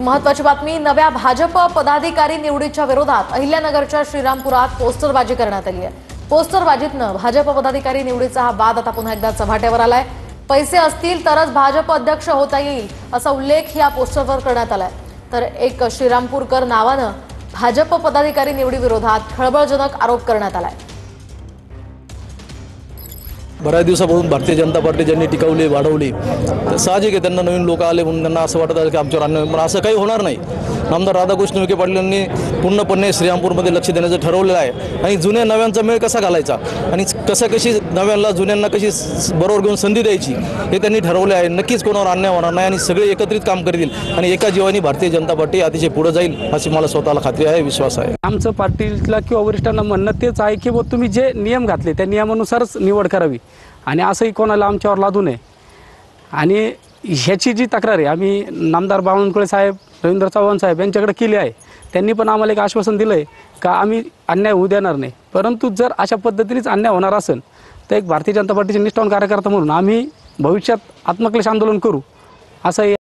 महत्त्वाची बातमी, नव्या भाजप पदाधिकारी निवडीच्या विरोधात अहिल्यानगरच्या श्रीरामपुरात पोस्टरबाजी करण्यात आली आहे। पोस्टरबाजीतनं भाजप पदाधिकारी निवडीचा हा वाद आता पुन्हा एकदा चव्हाट्यावर आलाय। पैसे असतील तरच भाजप अध्यक्ष होता येईल असा उल्लेख या पोस्टरवर करण्यात आलाय। तर एक श्रीरामपूरकर नावानं भाजप पदाधिकारी निवडी विरोधात खळबळजनक आरोप करण्यात आलाय। बऱ्याच दिवसापासून भारतीय जनता पार्टी ज्यांनी टिकवली वाढवली, तर साहजिक आहे त्यांना नवीन लोक आले म्हणून त्यांना असं वाटत आहे की आमच्यावर अन्याय, पण असं काही होणार नाही। नामदार राधाकृष्ण विखे पाटील यांनी पूर्णपणे श्रीरामपूरमध्ये लक्ष देण्याचं ठरवलेलं आहे आणि जुन्या नव्यांचा मेळ कसा घालायचा आणि कशी नव्यांना जुन्यांना कशी बरोबर घेऊन संधी द्यायची हे त्यांनी ठरवले आहे। नक्कीच कोणावर अन्याय होणार नाही आणि सगळे एकत्रित काम करतील आणि एका जीवानी भारतीय जनता पार्टी अतिशय पुढे जाईल अशी मला स्वतःला खात्री आहे, विश्वास आहे। आमचं पार्टीला किंवा वरिष्ठांना म्हणणं तेच आहे की तुम्ही जे नियम घातले त्या नियमानुसारच निवड करावी आणि असंही कोणाला आमच्यावर लादू नये। आणि ह्याची जी तक्रार आहे आम्ही नामदार बावनकुळे साहेब, रवींद्र चव्हाण साहेब यांच्याकडे केली आहे। त्यांनी पण आम्हाला एक आश्वासन दिलं आहे का आम्ही अन्याय होऊ देणार नाही, परंतु जर अशा पद्धतीनेच अन्याय होणार असेल तर एक भारतीय जनता पार्टीचे निष्ठावान कार्यकर्ता म्हणून आम्ही भविष्यात आत्मक्लेश आंदोलन करू असं